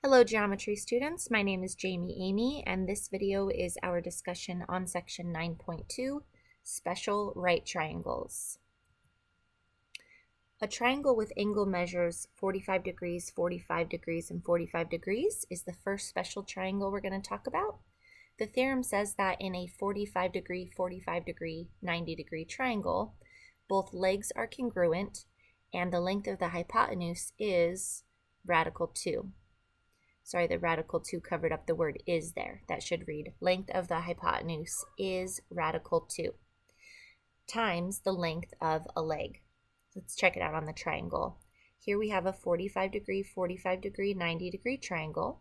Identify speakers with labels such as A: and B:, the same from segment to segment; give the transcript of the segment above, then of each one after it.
A: Hello geometry students, my name is Jami Emigh and this video is our discussion on section 9.2, special right triangles. A triangle with angle measures 45 degrees, 45 degrees, and 45 degrees is the first special triangle we're going to talk about. The theorem says that in a 45 degree, 45 degree, 90 degree triangle, both legs are congruent and the length of the hypotenuse is radical 2. Sorry, the radical 2 covered up the word is there. That should read length of the hypotenuse is radical 2 times the length of a leg. Let's check it out on the triangle. Here we have a 45 degree, 45 degree, 90 degree triangle.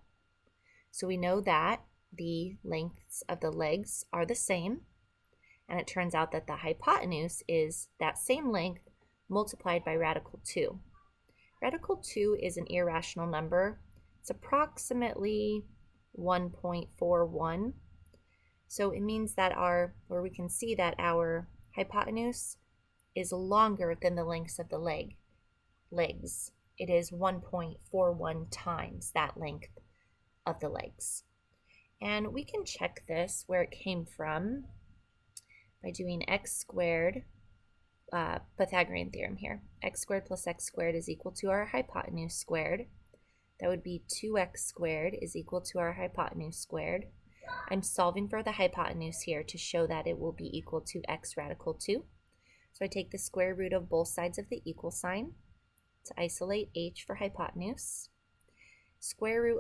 A: So we know that the lengths of the legs are the same. And it turns out that the hypotenuse is that same length multiplied by radical 2. Radical 2 is an irrational number. It's approximately 1.41. So it means that where we can see that our hypotenuse is longer than the lengths of the legs. It is 1.41 times that length of the legs. And we can check this where it came from by doing x squared, Pythagorean theorem here. X squared plus x squared is equal to our hypotenuse squared. That would be 2x squared is equal to our hypotenuse squared. I'm solving for the hypotenuse here to show that it will be equal to x radical 2. So I take the square root of both sides of the equal sign to isolate h for hypotenuse. Square root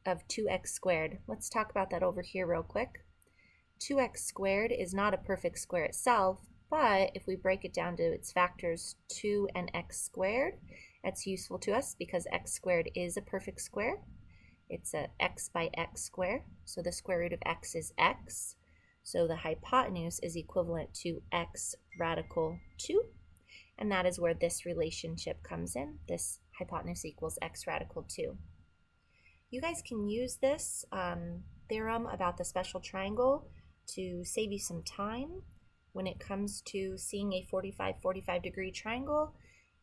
A: of 2x squared. Let's talk about that over here real quick. 2x squared is not a perfect square itself, but if we break it down to its factors 2 and x squared, that's useful to us because x squared is a perfect square. It's a x by x square, so the square root of x is x. So the hypotenuse is equivalent to x radical 2, and that is where this relationship comes in. This hypotenuse equals x radical 2. You guys can use this theorem about the special triangle to save you some time when it comes to seeing a 45 degree triangle.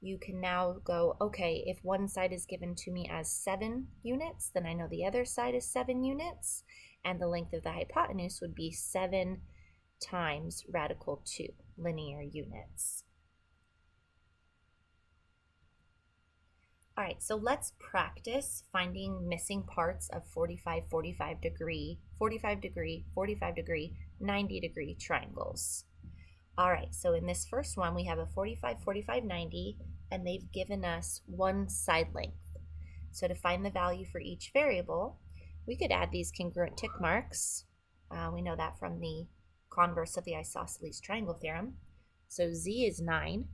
A: You can now go, okay, if one side is given to me as 7 units, then I know the other side is 7 units, and the length of the hypotenuse would be 7 times radical 2 linear units. All right, so let's practice finding missing parts of 45 degree, 90 degree triangles. All right, so in this first one, we have a 45, 90, and they've given us one side length. So to find the value for each variable, we could add these congruent tick marks. We know that from the converse of the isosceles triangle theorem. So z is 9.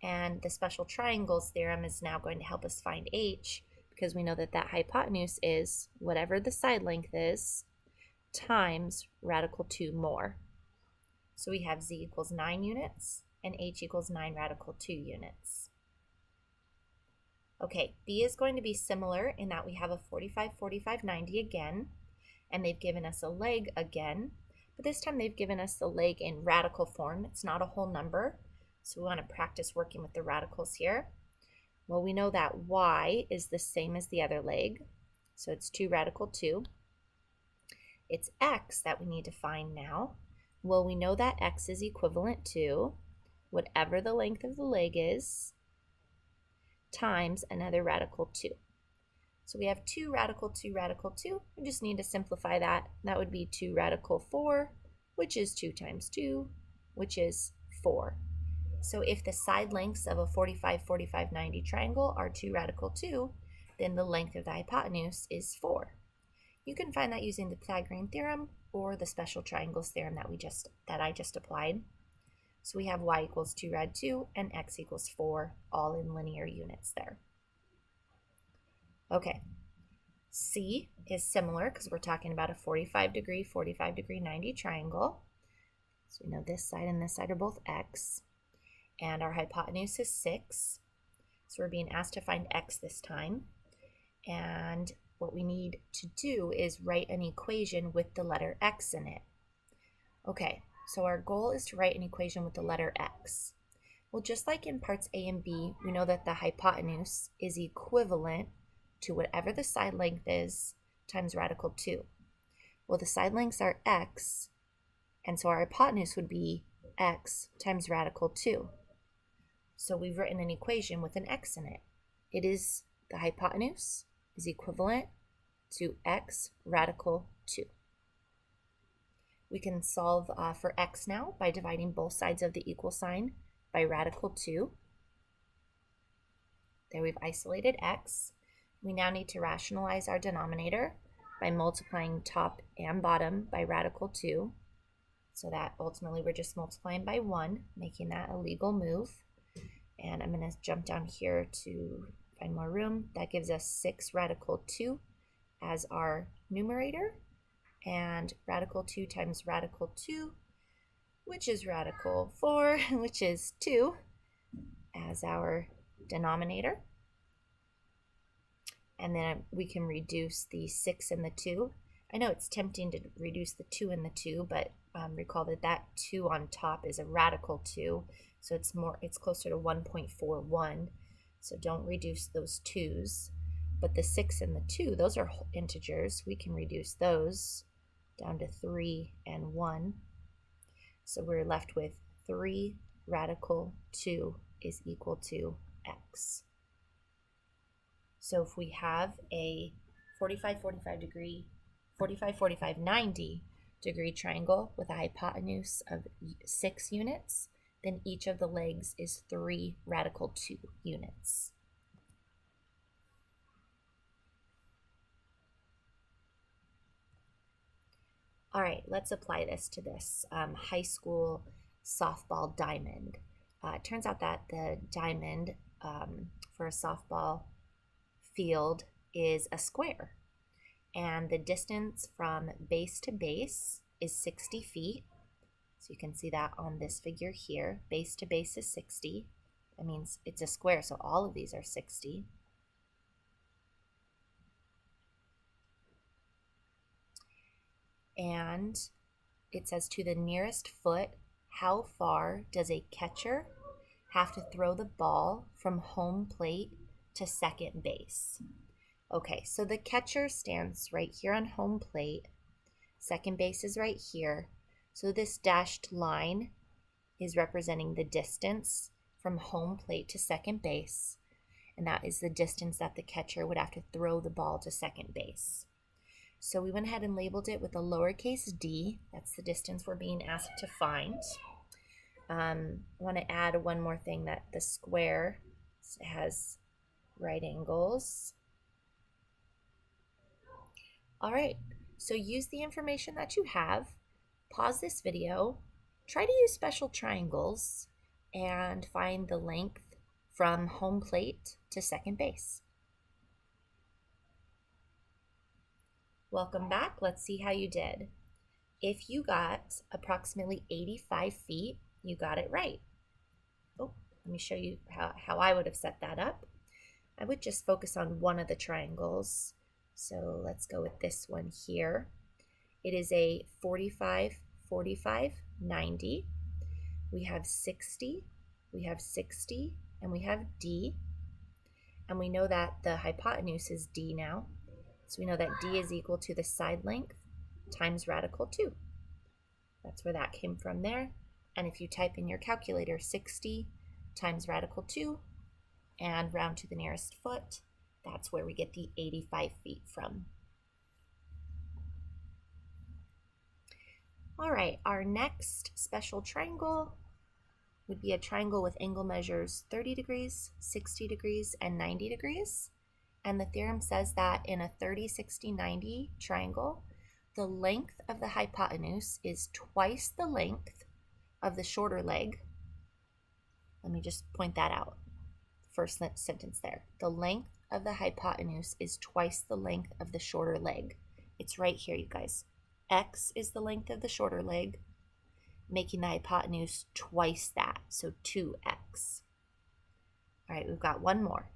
A: And the special triangles theorem is now going to help us find h, because we know that that hypotenuse is whatever the side length is times radical 2 more. So we have z equals 9 units and h equals 9 radical 2 units. Okay, b is going to be similar in that we have a 45, 90 again, and they've given us a leg again, but this time they've given us the leg in radical form. It's not a whole number, so we want to practice working with the radicals here. Well, we know that y is the same as the other leg, so it's 2 radical 2. It's x that we need to find now. Well, we know that x is equivalent to whatever the length of the leg is times another radical 2. So we have 2 radical 2 radical 2. We just need to simplify that. That would be 2 radical 4, which is 2 times 2, which is 4. So if the side lengths of a 45, 90 triangle are 2 radical 2, then the length of the hypotenuse is 4. You can find that using the Pythagorean theorem or the special triangles theorem that I just applied. So we have y equals 2 rad 2 and x equals 4, all in linear units there. Okay, c is similar because we're talking about a 45 degree, 90 triangle. So we know this side and this side are both x, and our hypotenuse is 6. So we're being asked to find x this time, and what we need to do is write an equation with the letter x in it. Okay, so our goal is to write an equation with the letter x. Well, just like in parts A and B, we know that the hypotenuse is equivalent to whatever the side length is times radical 2. Well, the side lengths are x, and so our hypotenuse would be x times radical 2. So we've written an equation with an x in it. It is the hypotenuse is equivalent to x radical 2. We can solve for x now by dividing both sides of the equal sign by radical 2. There we've isolated x. We now need to rationalize our denominator by multiplying top and bottom by radical 2. So that ultimately we're just multiplying by 1, making that a legal move. And I'm going to jump down here to find more room. That gives us 6 radical 2 as our numerator, and radical 2 times radical 2, which is radical 4, which is 2, as our denominator. And then we can reduce the 6 and the 2. I know it's tempting to reduce the 2 and the 2, but recall that 2 on top is a radical 2, so it's closer to 1.41. So don't reduce those 2's. But the 6 and the 2, those are integers. We can reduce those down to 3 and 1. So we're left with 3 radical 2 is equal to x. So if we have a 45, 90 degree triangle with a hypotenuse of 6 units, then each of the legs is 3 radical 2 units. All right, let's apply this to this high school softball diamond. It turns out that the diamond for a softball field is a square, and the distance from base to base is 60 feet. So you can see that on this figure here. Base to base is 60. That means it's a square, so all of these are 60. And it says to the nearest foot, how far does a catcher have to throw the ball from home plate to second base? Okay, so the catcher stands right here on home plate. Second base is right here. So this dashed line is representing the distance from home plate to second base, and that is the distance that the catcher would have to throw the ball to second base. So we went ahead and labeled it with a lowercase d. That's the distance we're being asked to find. I want to add one more thing, that the square has right angles. All right, so use the information that you have. Pause this video, try to use special triangles, and find the length from home plate to second base. Welcome back. Let's see how you did. If you got approximately 85 feet, you got it right. Oh, let me show you how I would have set that up. I would just focus on one of the triangles. So let's go with this one here. It is a 45, 45, 90. We have 60, we have 60, and we have D. And we know that the hypotenuse is D now. So we know that D is equal to the side length times radical 2. That's where that came from there. And if you type in your calculator 60 times radical 2 and round to the nearest foot, that's where we get the 85 feet from. All right, our next special triangle would be a triangle with angle measures 30 degrees, 60 degrees, and 90 degrees. And the theorem says that in a 30, 60, 90 triangle, the length of the hypotenuse is twice the length of the shorter leg. Let me just point that out. First sentence there. The length of the hypotenuse is twice the length of the shorter leg. It's right here, you guys. X is the length of the shorter leg, making the hypotenuse twice that, so 2x. All right, we've got one more.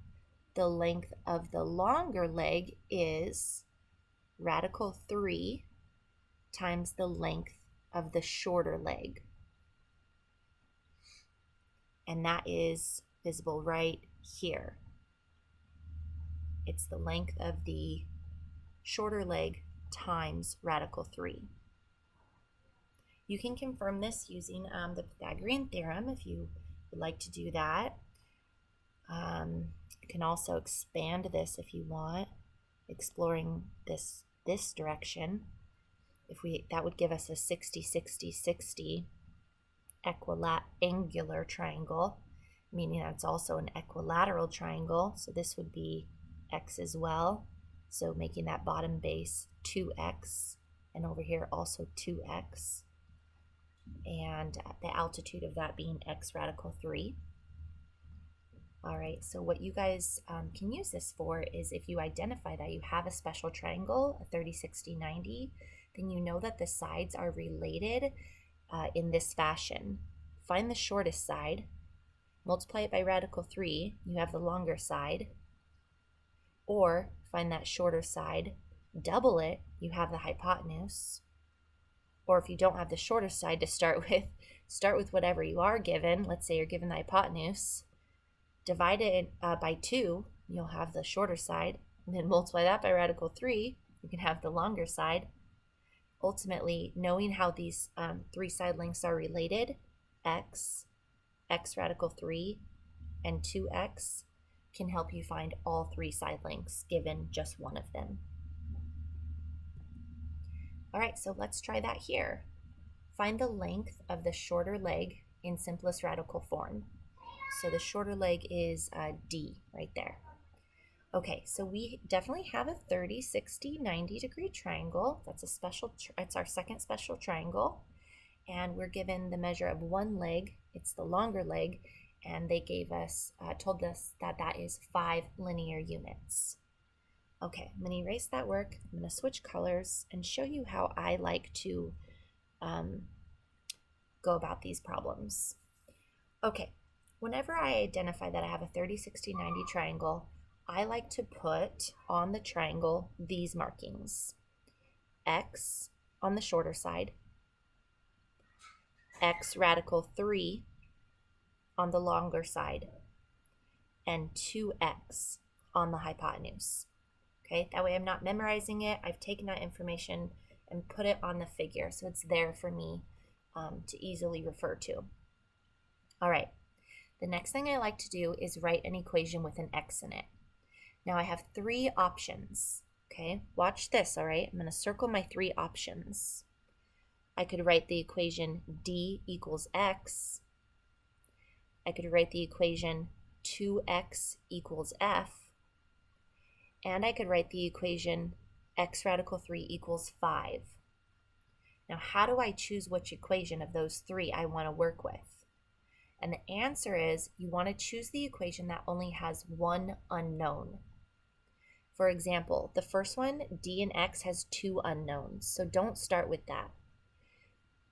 A: The length of the longer leg is radical 3 times the length of the shorter leg. And that is visible right here. It's the length of the shorter leg times radical 3. You can confirm this using the Pythagorean theorem if you would like to do that. You can also expand this if you want, exploring this direction. That would give us a 60-60-60 equiangular triangle, meaning that it's also an equilateral triangle. So this would be x as well. So making that bottom base 2x, and over here also 2x. And the altitude of that being x radical 3. All right, so what you guys can use this for is if you identify that you have a special triangle, a 30, 60, 90, then you know that the sides are related in this fashion. Find the shortest side, multiply it by radical 3, you have the longer side, or find that shorter side, double it, you have the hypotenuse. Or if you don't have the shorter side to start with whatever you are given. Let's say you're given the hypotenuse, divide it by 2, you'll have the shorter side, and then multiply that by radical 3, you can have the longer side. Ultimately, knowing how these 3 side lengths are related, x radical 3, and 2x, can help you find all 3 side lengths given just one of them. All right, so let's try that here. Find the length of the shorter leg in simplest radical form. So the shorter leg is D right there. Okay, so we definitely have a 30, 60, 90 degree triangle. That's it's our second special triangle. And we're given the measure of one leg. It's the longer leg. And they told us that that is 5 linear units. Okay, I'm going to erase that work. I'm going to switch colors and show you how I like to go about these problems. Okay, whenever I identify that I have a 30, 60, 90 triangle, I like to put on the triangle these markings. X on the shorter side, x radical 3 on the longer side, and 2x on the hypotenuse. Okay, that way I'm not memorizing it. I've taken that information and put it on the figure, so it's there for me to easily refer to. All right, the next thing I like to do is write an equation with an x in it. Now I have 3 options, okay? Watch this, all right? I'm going to circle my 3 options. I could write the equation d equals x. I could write the equation 2x equals f. And I could write the equation x radical 3 equals 5. Now, how do I choose which equation of those 3 I want to work with? And the answer is you want to choose the equation that only has one unknown. For example, the first one, d and x, has 2 unknowns, so don't start with that.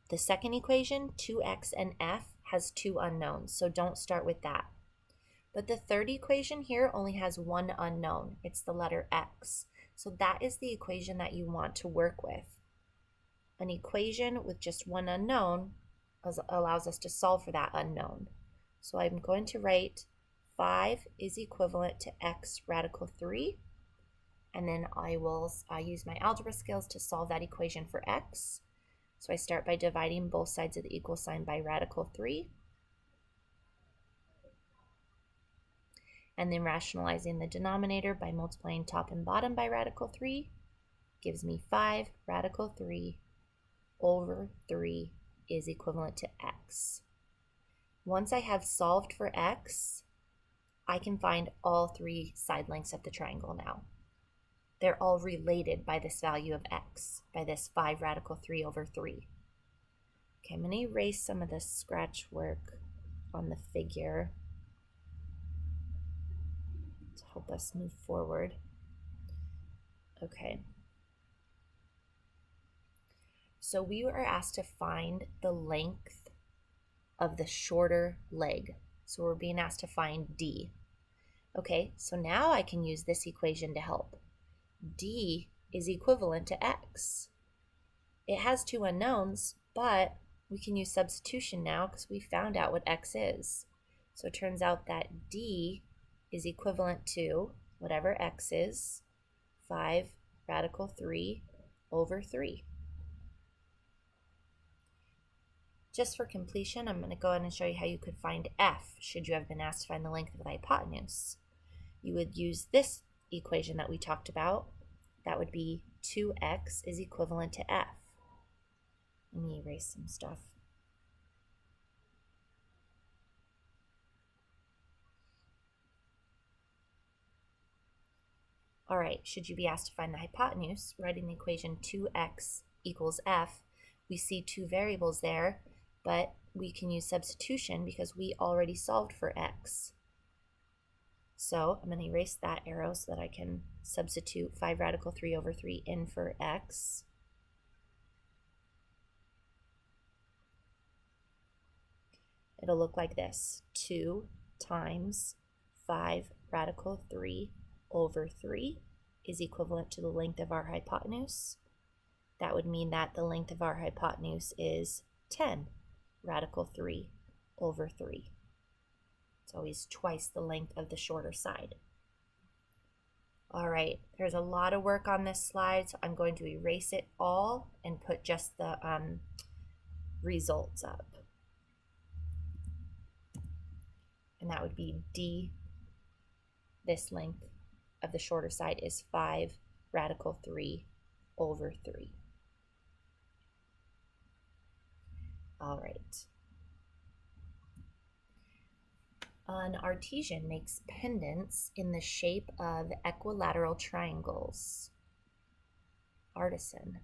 A: The second equation, 2x and f, has 2 unknowns, so don't start with that. But the third equation here only has one unknown. It's the letter x. So that is the equation that you want to work with. An equation with just one unknown allows us to solve for that unknown. So I'm going to write 5 is equivalent to x radical 3. And then I will use my algebra skills to solve that equation for x. So I start by dividing both sides of the equal sign by radical 3. And then rationalizing the denominator by multiplying top and bottom by radical 3 gives me 5 radical 3 over 3 is equivalent to x. Once I have solved for x, I can find all 3 side lengths of the triangle now. They're all related by this value of x, by this 5 radical 3 over 3. Okay, I'm going to erase some of the scratch work on the figure to help us move forward. Okay. So we were asked to find the length of the shorter leg. So we're being asked to find d. Okay, so now I can use this equation to help. D is equivalent to x. It has 2 unknowns, but we can use substitution now because we found out what x is. So it turns out that d is equivalent to whatever x is, 5 radical 3 over 3. Just for completion, I'm going to go ahead and show you how you could find f should you have been asked to find the length of the hypotenuse. You would use this equation that we talked about. That would be 2x is equivalent to f. Let me erase some stuff. All right, should you be asked to find the hypotenuse, writing the equation 2x equals f, we see two variables there, but we can use substitution because we already solved for x. So I'm going to erase that arrow so that I can substitute 5 radical 3 over 3 in for x. It'll look like this: 2 times 5 radical 3 over 3 is equivalent to the length of our hypotenuse. That would mean that the length of our hypotenuse is 10 radical 3 over 3. It's always twice the length of the shorter side. All right, there's a lot of work on this slide, so I'm going to erase it all and put just the results up. And that would be d, this length of the shorter side is 5 radical 3 over 3. All right. An artesian makes pendants in the shape of equilateral triangles. Artisan.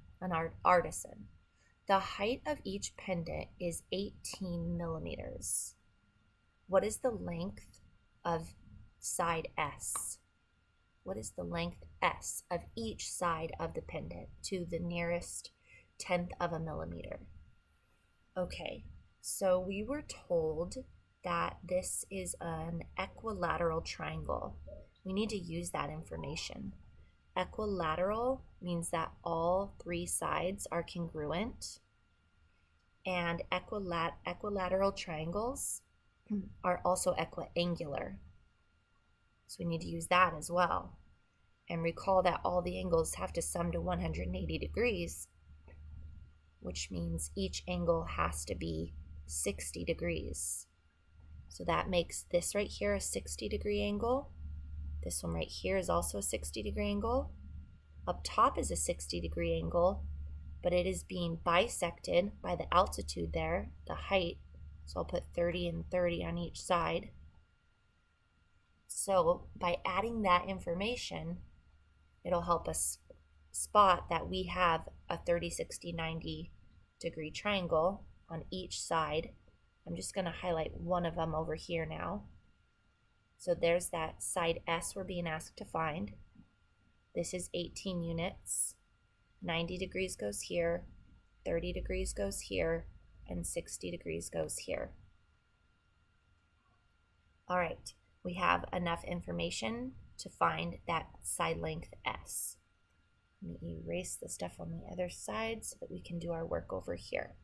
A: The height of each pendant is 18 millimeters. What is the length of side S? What is the length S of each side of the pendant to the nearest tenth of a millimeter? Okay, so we were told that this is an equilateral triangle. We need to use that information. Equilateral means that all 3 sides are congruent, and equilateral triangles are also equiangular. So we need to use that as well. And recall that all the angles have to sum to 180 degrees, which means each angle has to be 60 degrees. So that makes this right here a 60-degree angle. This one right here is also a 60-degree angle. Up top is a 60-degree angle, but it is being bisected by the altitude there, the height. So I'll put 30 and 30 on each side. So by adding that information, it'll help us spot that we have a 30, 60, 90 degree triangle on each side. I'm just going to highlight one of them over here now. So there's that side S we're being asked to find. This is 18 units. 90 degrees goes here, 30 degrees goes here, and 60 degrees goes here. All right, we have enough information to find that side length S. Let me erase the stuff on the other side so that we can do our work over here.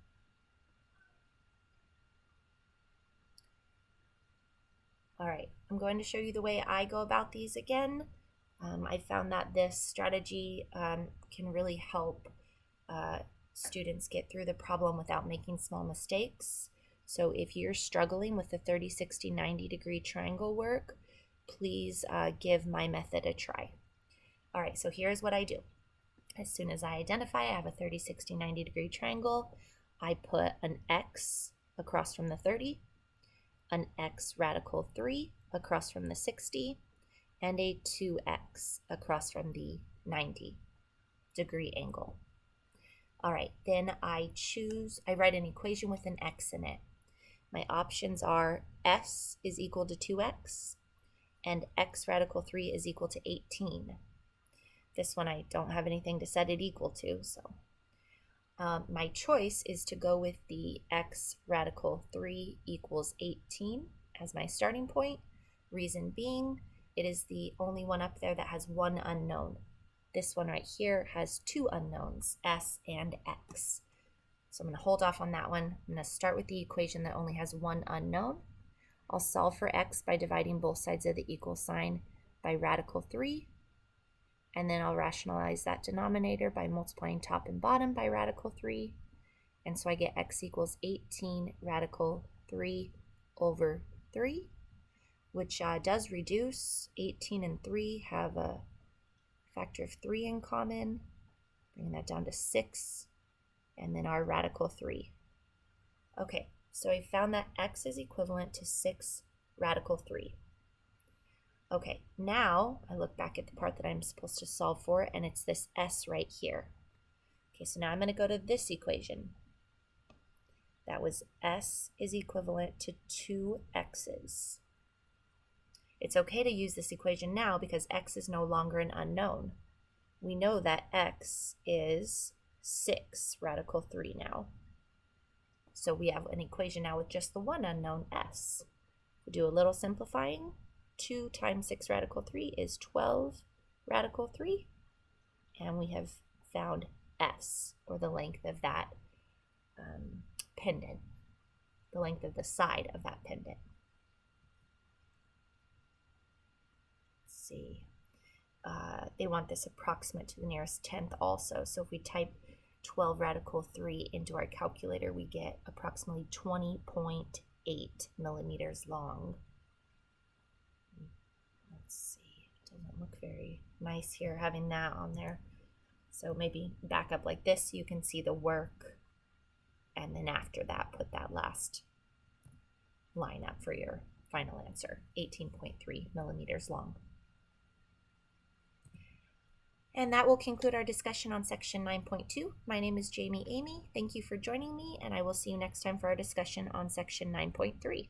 A: All right, I'm going to show you the way I go about these again. I found that this strategy can really help students get through the problem without making small mistakes. So if you're struggling with the 30, 60, 90 degree triangle work, please give my method a try. All right, so here's what I do. As soon as I identify I have a 30, 60, 90 degree triangle, I put an X across from the 30, an X radical 3 across from the 60, and a 2x across from the 90 degree angle. All right, then I write an equation with an x in it. My options are s is equal to 2x and x radical 3 is equal to 18. This one I don't have anything to set it equal to, so my choice is to go with the x radical 3 equals 18 as my starting point. Reason being, it is the only one up there that has one unknown. This one right here has 2 unknowns, s and x. So I'm going to hold off on that one. I'm going to start with the equation that only has one unknown. I'll solve for x by dividing both sides of the equal sign by radical 3. And then I'll rationalize that denominator by multiplying top and bottom by radical 3. And so I get x equals 18 radical 3 over 3, which does reduce. 18 and 3 have a factor of 3 in common, bringing that down to 6, and then our radical 3. Okay, so I found that x is equivalent to 6 radical 3. Okay, now I look back at the part that I'm supposed to solve for, and it's this s right here. Okay, so now I'm going to go to this equation. That was s is equivalent to 2 x's. It's okay to use this equation now because x is no longer an unknown. We know that x is 6 radical 3 now. So we have an equation now with just the one unknown s. We do a little simplifying. 2 times 6 radical 3 is 12 radical 3. And we have found s, or the length of that pendant, the length of the side of that pendant. Let's see. They want this approximate to the nearest tenth also. So if we type 12 radical 3 into our calculator, we get approximately 20.8 millimeters long. Let's see, it doesn't look very nice here having that on there. So maybe back up like this so you can see the work, and then after that put that last line up for your final answer, 18.3 millimeters long. And that will conclude our discussion on section 9.2. My name is Jami Emigh. Thank you for joining me, and I will see you next time for our discussion on section 9.3.